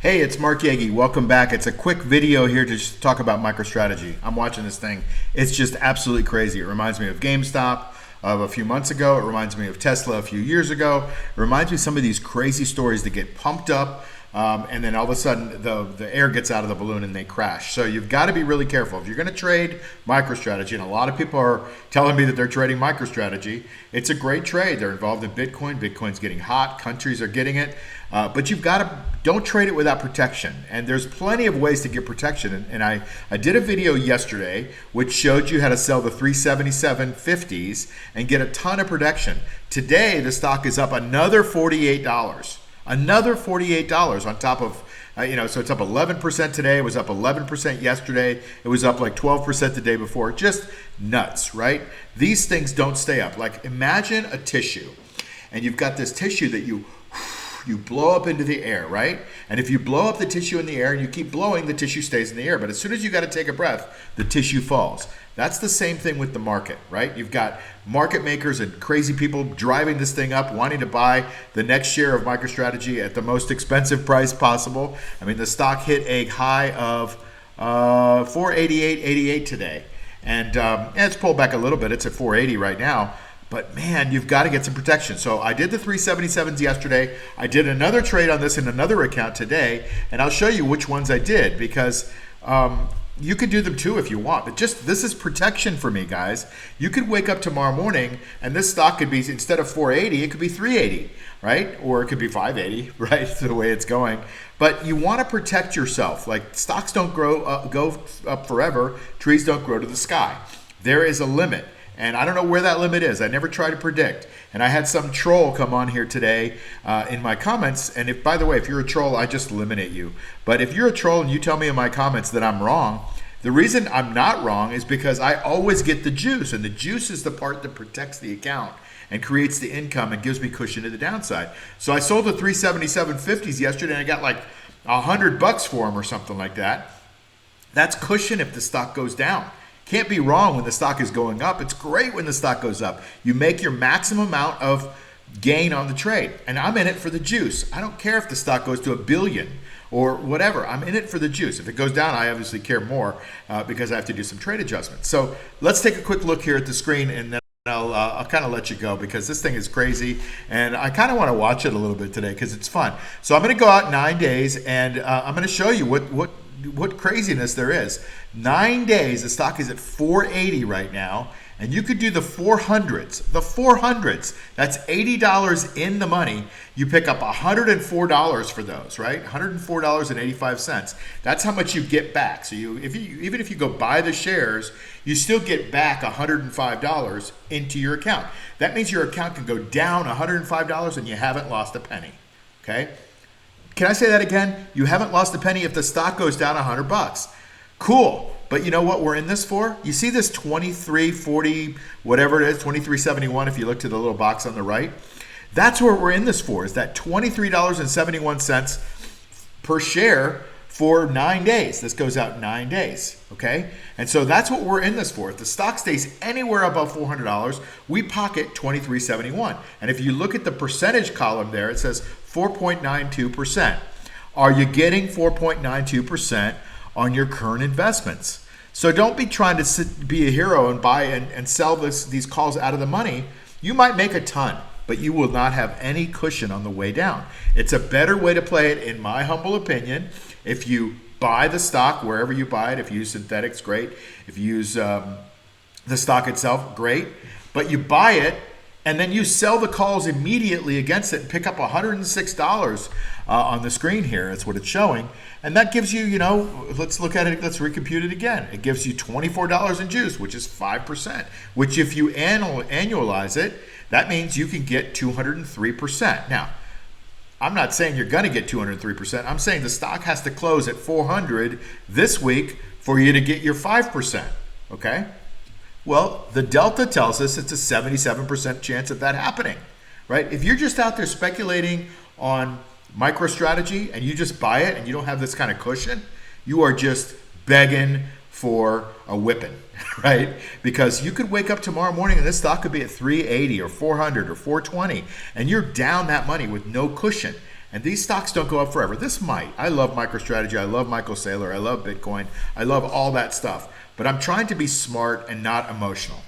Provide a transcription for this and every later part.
Hey, it's Mark Yagi. Welcome back. It's a quick video here to just talk about Microstrategy. I'm watching this thing. It's just absolutely crazy. It reminds me of GameStop of a few months ago. It reminds me of Tesla a few years ago. It reminds me of some of these crazy stories that get pumped up and then all of a sudden the air gets out of the balloon and they crash. So you've got to be really careful. If you're going to trade Microstrategy, and a lot of people are telling me that they're trading Microstrategy, it's a great trade. They're involved in Bitcoin. Bitcoin's getting hot. Countries are getting it. But you've got to, don't trade it without protection. And there's plenty of ways to get protection. And I did a video yesterday which showed you how to sell the 377.50s and get a ton of protection. Today, the stock is up another $48. Another $48 on top of, so it's up 11% today. It was up 11% yesterday. It was up like 12% the day before. Just nuts, right? These things don't stay up. Like imagine a tissue and you've got this tissue that you blow up into the air, right? And if you blow up the tissue in the air and you keep blowing, the tissue stays in the air. But as soon as you got to take a breath, the tissue falls. That's the same thing with the market, right? You've got market makers and crazy people driving this thing up, wanting to buy the next share of Microstrategy at the most expensive price possible. I mean, the stock hit a high of 488.88 today. And it's pulled back a little bit. It's at 480 right now. But man, you've got to get some protection. So I did the 377s yesterday. I did another trade on this in another account today, and I'll show you which ones I did because you could do them too if you want. But just this is protection for me, guys. You could wake up tomorrow morning and this stock could be, instead of 480, it could be 380, right? Or it could be 580, right? The way it's going. But you want to protect yourself. Like stocks don't go up forever. Trees don't grow to the sky. There is a limit. And I don't know where that limit is. I never try to predict. And I had some troll come on here today in my comments. And if, by the way, if you're a troll, I just eliminate you. But if you're a troll and you tell me in my comments that I'm wrong, the reason I'm not wrong is because I always get the juice. And the juice is the part that protects the account and creates the income and gives me cushion to the downside. So I sold the 377.50s yesterday and I got like $100 for them or something like that. That's cushion if the stock goes down. Can't be wrong when the stock is going up. It's great when the stock goes up. You make your maximum amount of gain on the trade. And I'm in it for the juice. I don't care if the stock goes to $1 billion or whatever. I'm in it for the juice. If it goes down, I obviously care more because I have to do some trade adjustments. So let's take a quick look here at the screen and then I'll kind of let you go because this thing is crazy and I kind of want to watch it a little bit today because it's fun. So I'm going to go out 9 days and I'm going to show you what craziness there is. 9 days, the stock is at 480 right now, and you could do the 400s. The 400s, that's $80 in the money. You pick up $104 for those, right? $104.85. That's how much you get back. So even if you go buy the shares, you still get back $105 into your account. That means your account can go down $105 and you haven't lost a penny, okay? Can I say that again? You haven't lost a penny if the stock goes down $100. Cool. But you know what we're in this for? You see this 23.40, whatever it is, 23.71 if you look to the little box on the right? That's what we're in this for, is that $23.71 per share for 9 days. This goes out 9 days, okay? And so that's what we're in this for. If the stock stays anywhere above $400, we pocket $23.71. And if you look at the percentage column there, it says 4.92%. Are you getting 4.92% on your current investments? So don't be trying to be a hero and buy and sell these calls out of the money. You might make a ton, but you will not have any cushion on the way down. It's a better way to play it, in my humble opinion. If you buy the stock wherever you buy it, if you use synthetics, great. If you use the stock itself, great. But you buy it and then you sell the calls immediately against it and pick up $106 on the screen here. That's what it's showing. And that gives you, let's look at it, let's recompute it again. It gives you $24 in juice, which is 5%, which if you annualize it, that means you can get 203%. Now, I'm not saying you're going to get 203%. I'm saying the stock has to close at 400 this week for you to get your 5%, okay? Well, the delta tells us it's a 77% chance of that happening, right? If you're just out there speculating on Microstrategy and you just buy it and you don't have this kind of cushion, you are just begging for a whipping, right? Because you could wake up tomorrow morning and this stock could be at 380 or 400 or 420 and you're down that money with no cushion. And these stocks don't go up forever. This might. I love MicroStrategy. I love Michael Saylor. I love Bitcoin. I love all that stuff. But I'm trying to be smart and not emotional.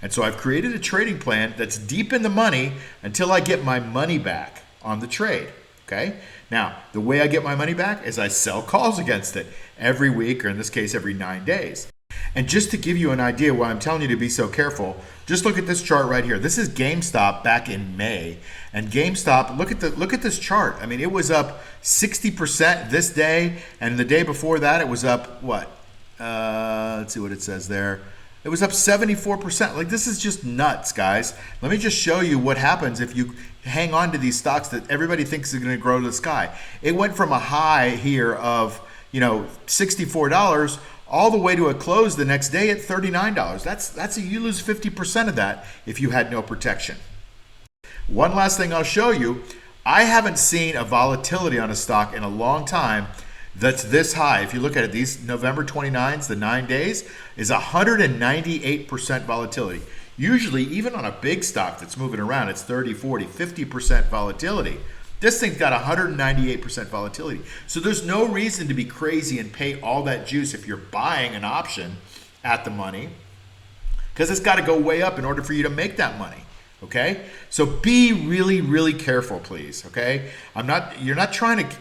And so I've created a trading plan that's deep in the money until I get my money back on the trade. Okay? Now, the way I get my money back is I sell calls against it every week, or in this case, every 9 days. And just to give you an idea why I'm telling you to be so careful, just look at this chart right here. This is GameStop back in May. And GameStop, look at this chart. I mean, it was up 60% this day, and the day before that it was up what? Let's see what it says there. It was up 74%. Like, this is just nuts, guys. Let me just show you what happens if you hang on to these stocks that everybody thinks are going to grow to the sky. It went from a high here of, $64 all the way to a close the next day at $39. You lose 50% of that if you had no protection. One last thing I'll show you. I haven't seen a volatility on a stock in a long time that's this high. If you look at it, these November 29s, the 9 days, is 198% volatility. Usually, even on a big stock that's moving around, it's 30, 40, 50% volatility. This thing's got 198% volatility. So there's no reason to be crazy and pay all that juice if you're buying an option at the money, because it's got to go way up in order for you to make that money. Okay? So be really, really careful, please. Okay? You're not trying to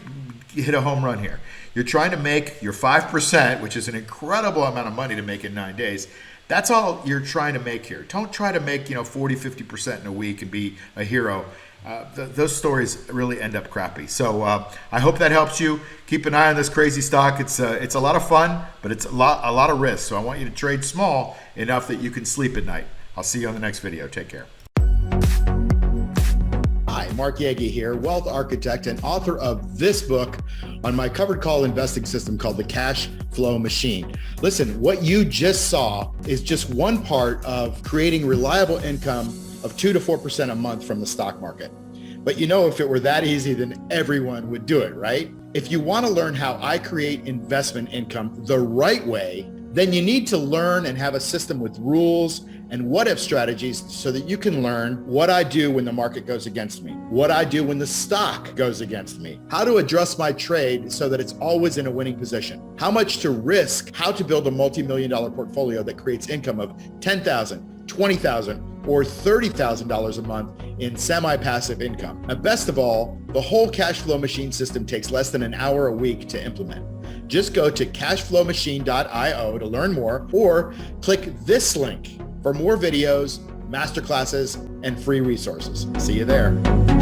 hit a home run here. You're trying to make your 5%, which is an incredible amount of money to make in 9 days. That's all you're trying to make here. Don't try to make 40, 50% in a week and be a hero. Those stories really end up crappy. So I hope that helps you. Keep an eye on this crazy stock. It's a lot of fun, but it's a lot of risk. So I want you to trade small enough that you can sleep at night. I'll see you on the next video. Take care. Hi, Mark Yagi here, wealth architect and author of this book on my covered call investing system called the Cash Flow Machine. Listen, what you just saw is just one part of creating reliable income of 2 to 4% a month from the stock market. But if it were that easy, then everyone would do it, right? If you want to learn how I create investment income the right way, then you need to learn and have a system with rules and what-if strategies so that you can learn what I do when the market goes against me, what I do when the stock goes against me, how to adjust my trade so that it's always in a winning position, how much to risk, how to build a multi-million-dollar portfolio that creates income of $10,000, $20,000, or $30,000 a month in semi-passive income. And best of all, the whole cash flow machine system takes less than an hour a week to implement. Just go to cashflowmachine.io to learn more, or click this link for more videos, masterclasses, and free resources. See you there.